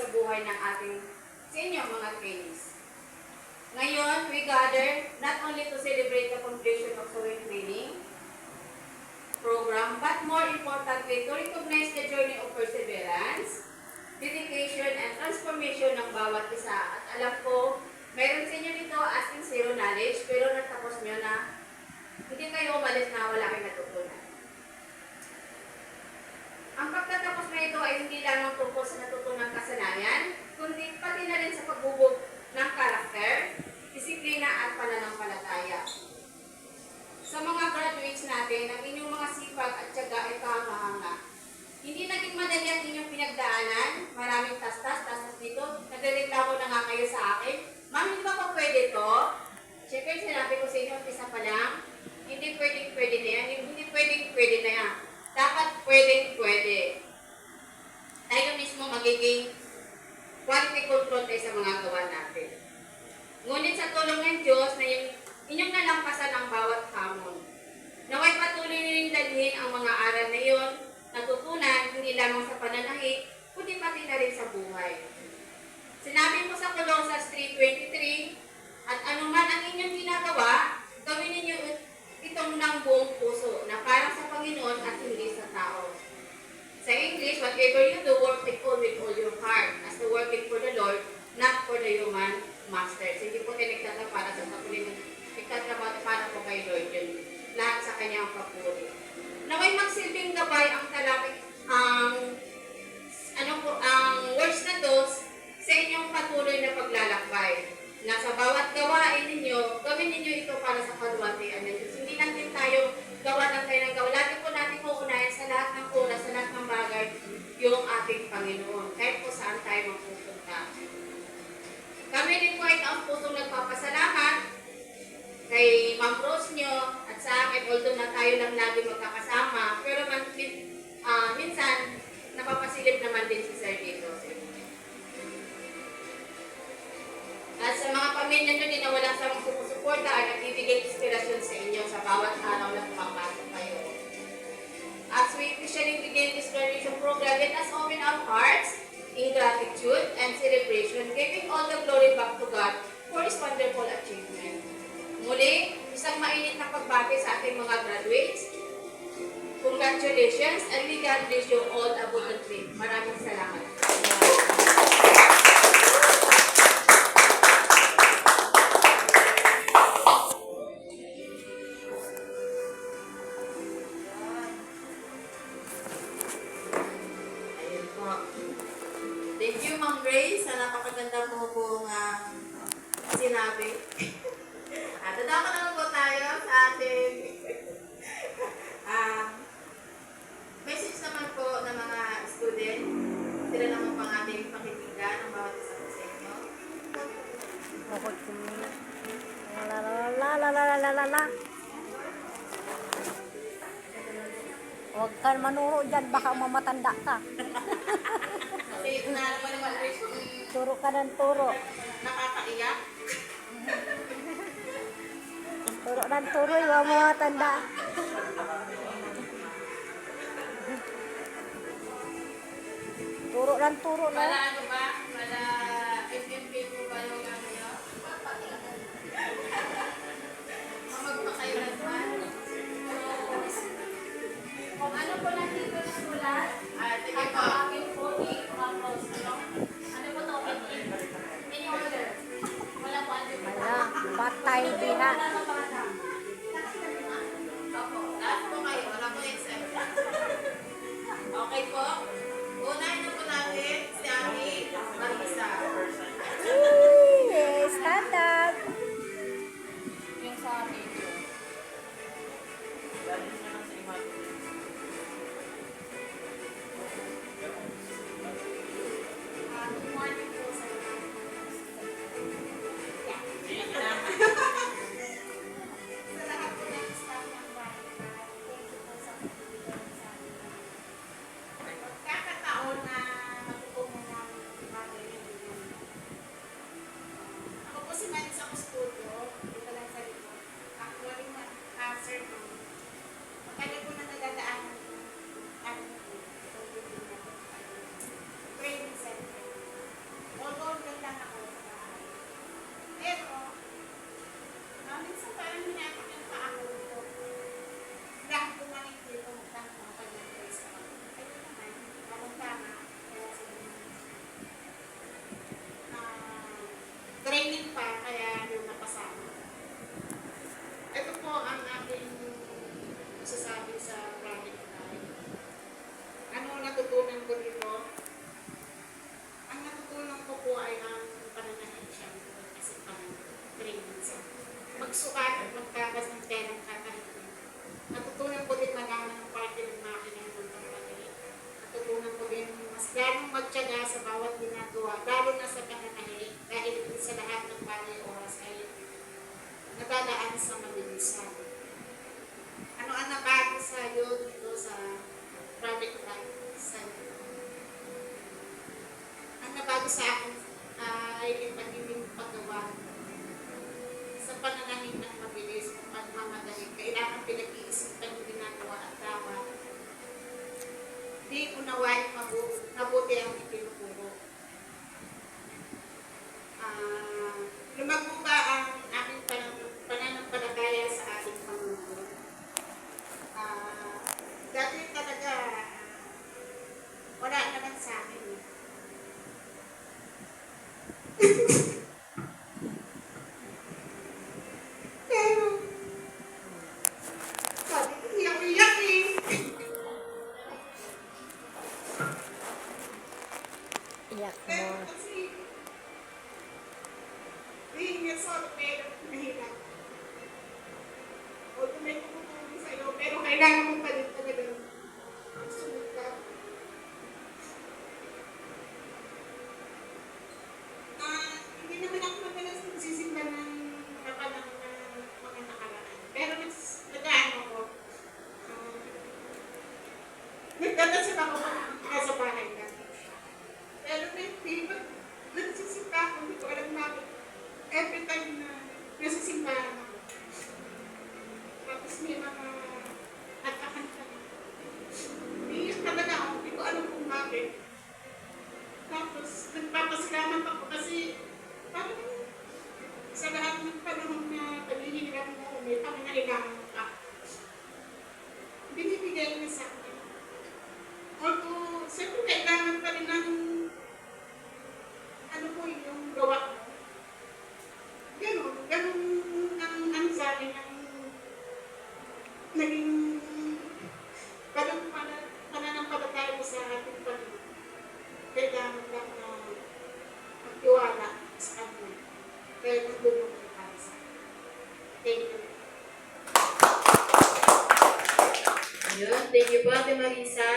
sa buhay ng ating sa inyo mga trainees. Ngayon, we gather not only to celebrate the completion of sewing training program, but more importantly, to recognize the journey of perseverance, dedication, and transformation ng bawat isa. At alam ko, meron sa inyo dito as in zero knowledge, pero natapos nyo na hindi kayo umalis na wala kayong natutunan. Ang pagtatapos na ito ay hindi lamang tungkol sa natutunang kasanayan, kundi pati na rin sa pagbubog ng karakter, disiplina at pananampalataya. Sa mga graduates natin, ang inyong mga sipag at tiyaga ay kahanga-hanga. Hindi naging madali ang inyong pinagdaanan, maraming tastas dito, nagreklamo na nga kayo sa akin. Ma'am, hindi ba pa pwede ito? Siyempre, sinabi ko sa inyo, isa pa lang, hindi pwede na yan, hindi pwede na yan. Dapat pwede. Tayo mismo magiging quality control tayo sa mga gawa natin. Ngunit sa tulong ng Diyos na yung inyong nalampasan ang bawat hamon. Naway patuloy nilang dalhin ang mga aral na iyon, natutunan hindi lamang sa pananahik, kundi pati na rin sa buhay. Sinabi po sa Colossians 3:23, at anuman ang inyong ginagawa, gawin ninyo itong ng buong puso na parang sa Panginoon at hindi sa tao. Sa English, whatever you do, work it all with all your heart, as to work it for the Lord, not for the human masters. Hindi po tayo nagtatrabaho para sa kapulin, nagtatrabaho para po kay Lord yun. Lahat sa kanyang papuri. Naway magsilbing gabay ang talakit, ang words na to sa inyong patuloy na paglalakbay. Na sa bawat gawain ninyo, gawin ninyo ito para sa kalwatian ng Diyos. Hindi lang din tayo gawa ng tayo ng gawa. Lagi po natin uunahin sa lahat ng oras, sa lahat ng bagay, yung ating Panginoon. Kahit po saan tayo magpupunta. Kami din po ay ang pusong nagpapasalamat kay Ma'am Rose nyo at sa akin, although na tayo lang lagi magkakasama, pero minsan, napapasilip naman din si Sir dito. At sa mga pamilya nyo din na walang samang sumusuporta ay nagbibigay inspirasyon sa inyo sa bawat araw na pumapasok kayo. As we officially begin this graduation program, let us open our hearts in gratitude and celebration, giving all the glory back to God for His wonderful achievement. Muli, isang mainit na pagbati sa ating mga graduates. Congratulations and may God bless you all abundantly. Maraming salamat. Thank you, Ma'am Grace, sa napakaganda mo pong sinabi. Dadako naman po tayo sa ating message naman po ng mga student. Sila naman pang ating pakitigan ang bawat isa po sa inyo. Huwag ka manuro dyan, baka mamatanda ka. Kasi naman naman Grace kung Turo ka ng turo. nakakaiyak. Turo ng turo, yung mamatanda. Turo ng turo, no? Para ano ba? Para FMP po ba yung ano nyo? Magpakailan ba? Kung ano po nandito na sulat, Sige po. akin po ano po to? In order. Wala po ano. Wala, patay diha. Opo. Lahat po kayo. Wala po exempt. Okay po. Unahin na po natin si Ami Marisa. Yes, stand up. Yung sa akin. ganong magtiyaga sa bawat ginagawa, lalo na sa pananahi, dahil sa lahat ng bagay oras ay nadadaan sa mabilisan. Ano ang nabago sa iyo dito sa Project Life? Ang nabago sa akin ay yung pagiging paggawa sa pananahim ng mabilis at pagmamadali. Kailangan pinag-iisipan yung ginagawa at dapat di unawain mabuti ang itinuturo. Lumago ba ang aming pananampalataya sa ating Panginoon? Dati talaga wala naman sa akin. Pero, sabi ko, iyak-iyak eh. Iyak Pero mo. kasi, being a solo parent, mahirap. Although may tumutulong sa'yo, pero kailangan mo pa rin talaga magsunod ka. Hindi naman ako madalas nagsisimba ng mga panahon ng mga nakaraan. Pero nag-ano ako, nagdadasal ako kung nasa bahay ka. Pero hindi ba, nagsisimba ako, hindi ko alam bakit. Every time na nasisimbahan ako. Tapos may mga nagkakanta. Iiyak talaga ako, hindi ko alam kung bakit. Tapos nagpapasalamat ako kasi parang sa lahat ng panahon na paghihirap mo, may pangangailangan ka. Binibigay niya sa akin. Although, siyempre kailangan pa rin ng ano mo yung gawa mo. Ganun ang sa akin ang naging pananampalataya mo sa ating Panginoon. Kailangan lang na magtiwala sa Kanya. Kaya nandun mo para sa akin. Thank you. Ayun, thank you po, Ate Marisa.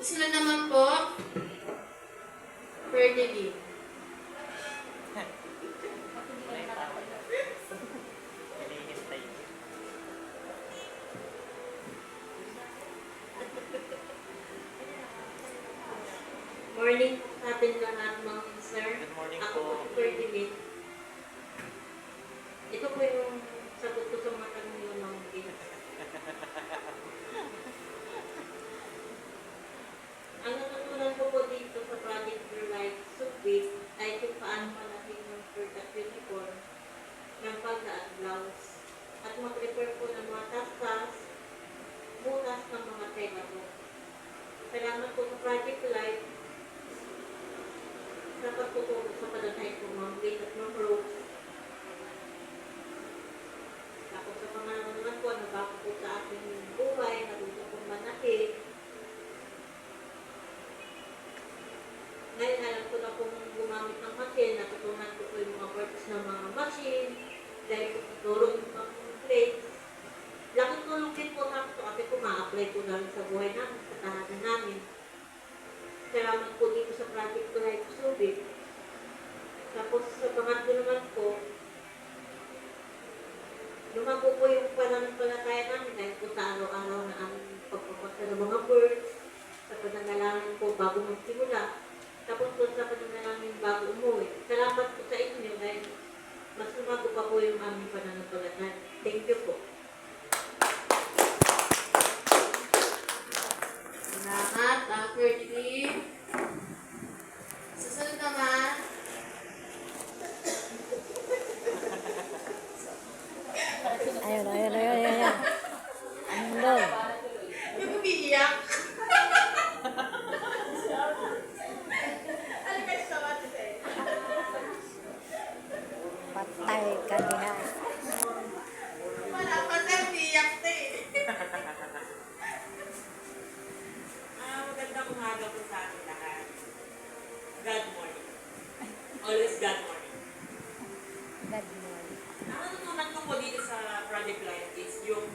Susunod naman po, Ferdy. Morning sa atin lahat mga sir. Good morning Ako po po. si Ferdinand. Ito po yung sagot ko sa mga tanong yun ng Gina. Ang natutunan ko po dito sa Project Your Life Subway ay kung paano malaki yung productivity ng pagka-adlaws at mag-prepare po ng mga tasks, butas ng mga tema po. Salamat po sa Project Life sa pagtutulong sa pananahay ko, Ma'am Grace at Ma'am Rose. Tapos sa pangalawa naman po, nabago po sa aking buhay, natuto kong manakit. Ngayon, alam ko na kung gumamit ng machine, natutunan ko po yung mga parts ng mga machine, dahil ko tuturo yung mga plates. Laking tulong din po sa ito kasi kung ma-apply ko namin sa buhay namin, sa tahanan namin. Salamat po dito sa Project to Life Subit. Tapos sa pangatlo naman po, lumago po yung pananampalataya namin dahil po sa araw-araw na aming pagpapasa ng mga words, sa pananalangin po bago magsimula, tapos po sa pananalangin bago umuwi. Salamat po sa inyo dahil mas lumago pa po yung aming pananampalataya. Thank you po. Salamat, Ferdy. Susunod naman, Ayun. Andun. yung umiiyak. Patay ka diha. Wala pa sa umiiyak na eh. Magandang umaga po sa ating lahat. God morning. Always God morning. God morning. Ang natutunan ko po dito sa Project Life is yung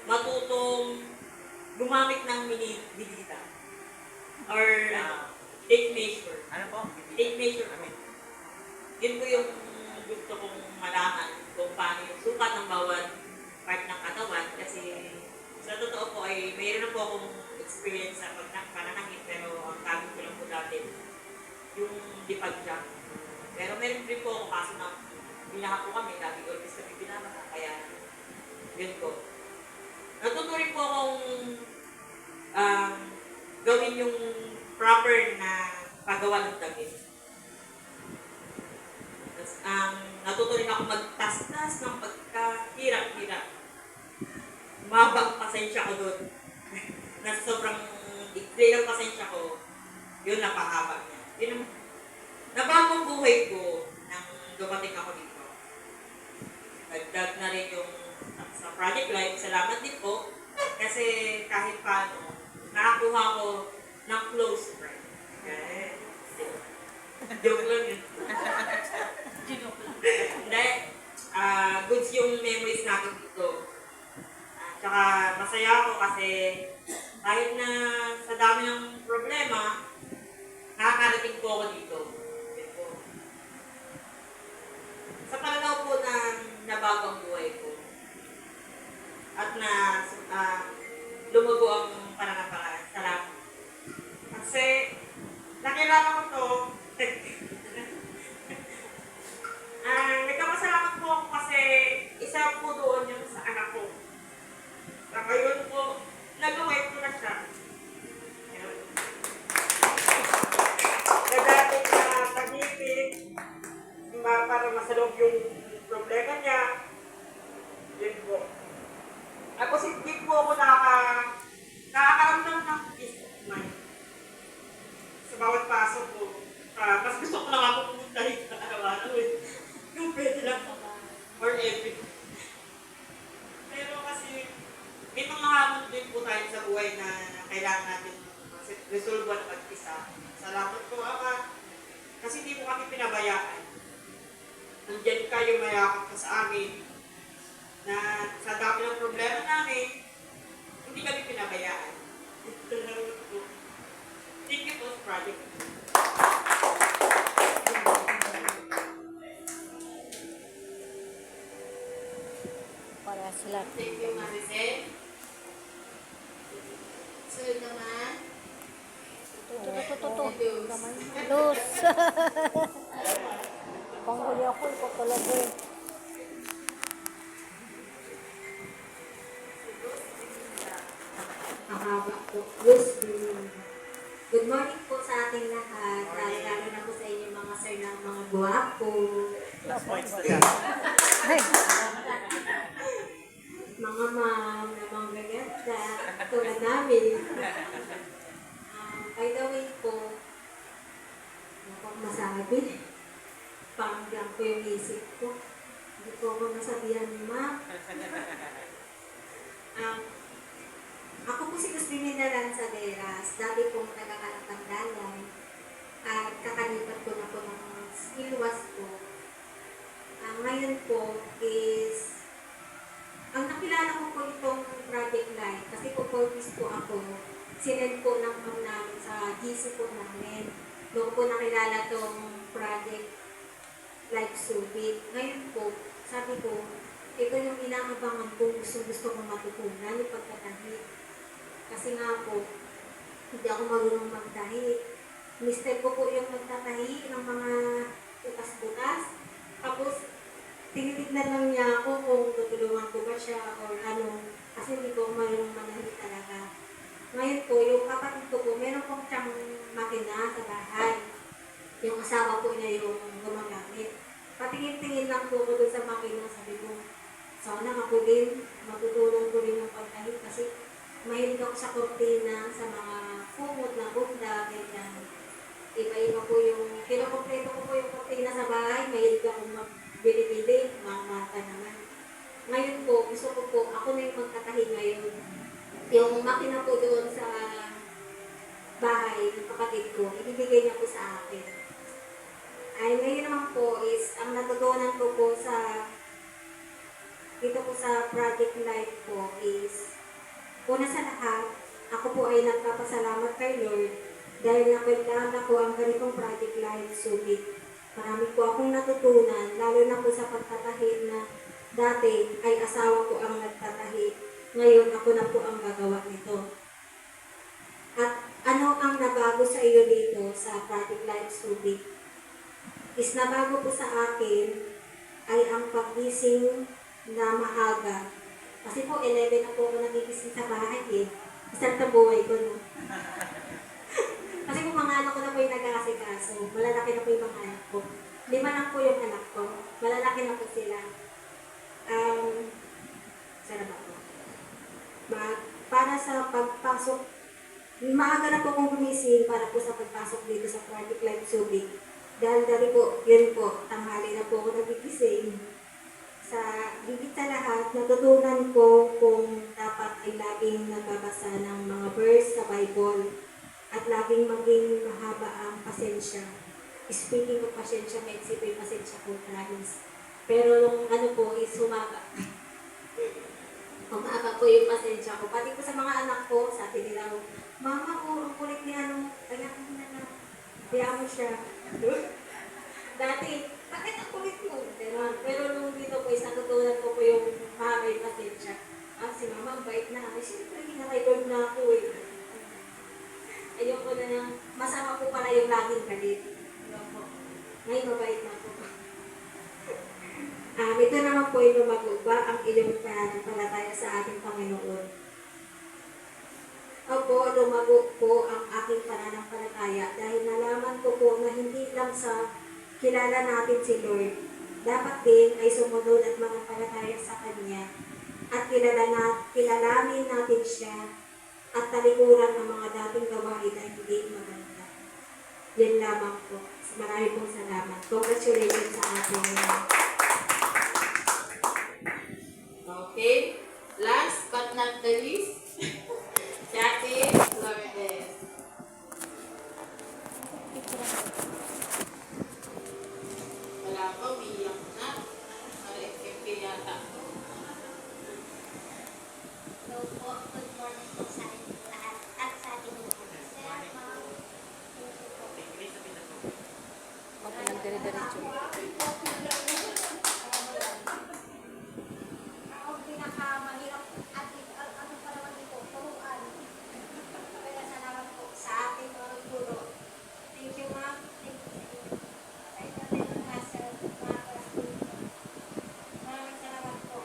matutong gumamit ng mini-bidita. Or take measure. Ano po? Take measure kami. Yun po yung gusto kong malaman kung paano yung sukat ng bawat part ng katawan kasi sa totoo po ay mayroon na po akong experience sa pananakit pero ang gamit ko lang po dati yung lipad jump. Pero meron din po ako kaso na binaha po kami, lagi always kami binabasa kaya yun po. Natuto rin po akong gawin yung proper na paggawa ng damit. Natuto rin ako magtastas ng pagkahirap-hirap. Mabang pasensya ko doon. Na sobrang ikli ng pasensya ko, yun napahaba niya. Yun ang nabagong buhay ko nang dumating ako dito. Dagdag na rin yung sa Project Life. Salamat din po. Kasi kahit paano, nakakuha ko ng close friend. Okay. Joke lang yun. Hindi. Goods yung memories natin dito. Tsaka masaya ako kasi kahit na sa dami ng problema, nakakarating po ako dito. Yun po. Sa pananaw po na nabago ang buhay ko. At na lumago ang pananampalataya. Salamat. Kasi nakilala ko to. Nagkapasalamat po ako kasi isa po doon yung sa anak ko. Sa ngayon po, nag-wife ko na siya. Nagating na pag-ibig para masalog yung problema niya. Yun po. Tapos hindi po ako nakakaramdam ng peace of mind. Sa bawat pasok ko, mas gusto ko lang ako pumunta rin sa araw-araw eh. Yung pwede lang ako or every. Pero kasi may mga hamon din po tayo sa buhay na kailangan natin resolve at mag-isa. Salamat po, Ama. Kasi hindi mo kami pinabayaan. Nandiyan kayo mayakap ka sa amin na sa dami ng problema namin, hindi kami pinabayaan. Salamat po. Thank you po, Project. Para sila. Thank you, Maricel. Sunod naman. Tututututu. Luz. Luz. Panghuli ako, ikaw talaga eh. Mahaba po. Luz. Good morning po sa ating lahat. Lalo na po sa inyo mga sir na mga guwapo. Last points na siya. Mga ma'am na mga gaganda. Tulad namin. By the way po, ano pong masabi? Parang blank po yung isip ko. Hindi po ako nasabihan ni ma'am. Ako po si Cristina Lanzaderas. Dati po taga-Kalapang Dalay. At kakalipat ko na po ng Ilwas po. Ngayon po is, ang nakilala ko po itong Project Life, kasi po purpose po ako, sinend po ng mom namin sa GC po namin. Doon po nakilala itong Project Life Subit. Ngayon po, sabi ko, ito yung inaabangan ko, gusto kong matutunan, yung pagkatahi. Kasi nga po, hindi ako marunong magtahi. Mister ko po yung magtatahi ng mga butas-butas. Tapos, tinitignan lang niya ako kung tutulungan ko ba siya or ano. Kasi hindi ko marunong manahi talaga. Ngayon po, yung kapatid ko po, meron pong siyang makina sa bahay. Yung asawa po niya yung gumagamit. Patingin-tingin lang po ako dun sa makina. Sabi ko, sana ako din, matutulong ko rin yung pagtahi. Kasi mahilig ako sa kortina, sa mga kumot na bunda, ganyan. Iba-iba po yung, kinukompleto ko po yung kortina sa bahay, mahilig ako magbili-bili, mga mata naman. Ngayon po, gusto ko po, ako na yung magkatahi ngayon. Yung makina po doon sa bahay ng kapatid ko, ibibigay niya po sa akin. Ay, ngayon naman po is, ang natutunan ko po sa, dito po sa Project Life po is, una sa lahat, ako po ay nagpapasalamat kay Lord dahil nakilala ko ang ganitong Project Life Summit. Marami po akong natutunan, lalo na po sa pagtatahi na dati ay asawa ko ang nagtatahi. Ngayon ako na po ang gagawa nito. At ano ang nabago sa iyo dito sa Project Life Summit? Is nabago po sa akin ay ang paggising na maaga. Kasi po 11 na po ako nagigising sa bahay eh. Isang tabuhay ko no. Kasi kung mga anak ko na po yung nag-aasikaso, malalaki na po yung mga anak ko. 5 lang po yung anak ko. Malalaki na po sila. Sana ba po? Para sa pagpasok, maaga na po akong gumising para po sa pagpasok dito sa Project Life Summit. Dahil po, yun po, tanghali na po ako nagigising. Sa bigit sa lahat, natutunan ko kung dapat ay laging nagbabasa ng mga verse sa Bible at laging maging mahaba ang pasensya. Speaking of pasensya, may isipin pasensya ko promise. Pero nung ano po is humaba. Humaba po yung pasensya ko. Pati po sa mga anak ko, sabi nila, Mama ko, ang kulit ni ano, kaya ko na kaya mo siya. Dati, bakit ang kulit mo? Pero nung dito po, is natutunan ko po yung mahaba yung pasensya. Si Mama, ang bait na. Ay, siyempre, hinakaiban na ako eh. Ayoko na na, masama po pala yung laging galit. Ngayon, mabait na po. Ito naman po yung lumago ba ang iyong pananampalataya sa ating Panginoon. Opo, lumago po ang aking pananampalataya dahil nalaman ko po na hindi lang sa kilala natin si Lord, dapat din ay sumunod at manampalataya sa Kanya at kilalanin natin siya at talikuran ang mga dating gawain na hindi maganda. Yan lamang po. Marami pong salamat. Congratulations sa ating Okay. Last but not the least, Jackie Lourdes. Wala pa, umiiyak na. Marikip yata. So po, good morning po sa ating lahat at sa ating lahat. Sir, ma'am. Huwag ka lang dire-diretso. Ang pinakamahirap at ano pa naman dito, turuan. Kaya salamat po sa ating mga guro. Thank you, ma'am. Thank you sa inyo. Sa inyo din mga sir, mga classmates. Maraming salamat po.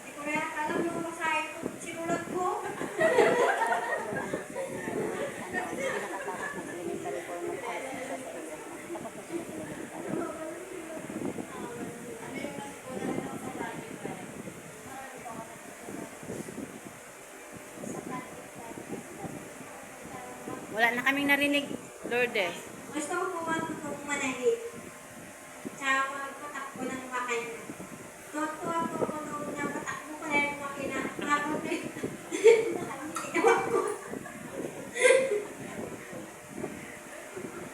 Hindi ko na alam yung masahe ko, sinulat ko. Pinakatakot ng elementary ko ng high school sa iyo. Takot na sila sa elementary. Wala na kaming narinig, Lourdes. Gusto ko po matutong manahit. Tsaka magpatakbo ng makina. Tuwa po ko nung napatakbo ko na yung makina. Habang nakakitawa ko.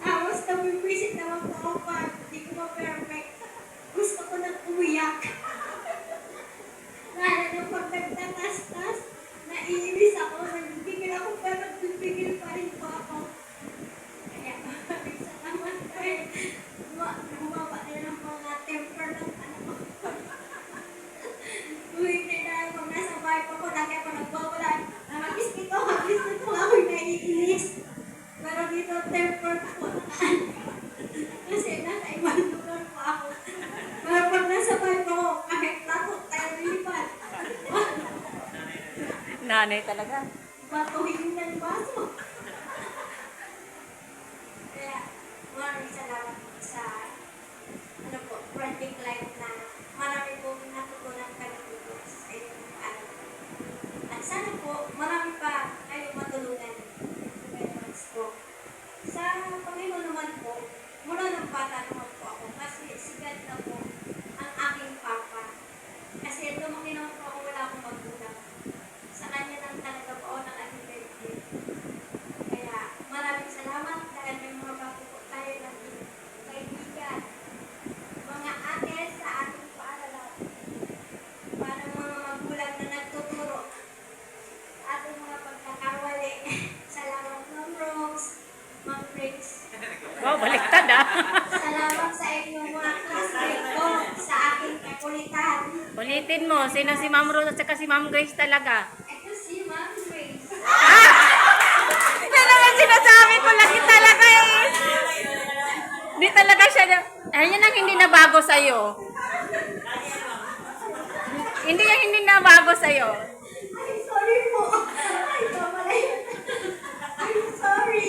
Tapos nabibisit naman po ako pa. Hindi ko ma-perfect. Gusto ko nang umiyak. Lalo nung pag nagtatas-tas, naiinis ako. Nagbibigil ako pero nagbibigil pa rin po ako. Kaya maraming salamat dahil bumaba na ng mga temper ng anak ko. Tuwing na pag nasa bahay po ko, lagi ako nagbawalan. Habis nito ako'y naiinis. Pero dito temper ako nakaan. Kasi nasa ibang lugar po ako. Pero pag nasa bahay po ako, kahit takot tayo lilipat. Nanay talaga. Batuhin ng baso. Kaya, maraming salamat sa Project Life na marami pong natutunan kami dito sa inyong alam. At sana po, marami pa kayong matulungan. Po. Sa Panginoon naman po, mula ng bata naman po ako, kasi sigat na po ang aking papa. Kasi lumaki naman po ako, wala akong magulang. Sa kanya lang talaga po ako nakatipid. Ulitin mo, sino si Ma'am Rose at saka si Ma'am Grace talaga? Ito si Ma'am Grace. Yan naman sinasabi ko lagi talaga eh. Hindi talaga siya, ayun ang hindi nabago sa'yo. Hindi yung hindi nabago sa'yo. I'm sorry po. Ay, mama yun. I'm sorry.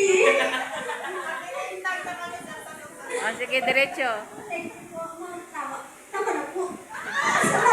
O sige, diretso. Thank you po, ma'am. Tama. Tama na po. Salamat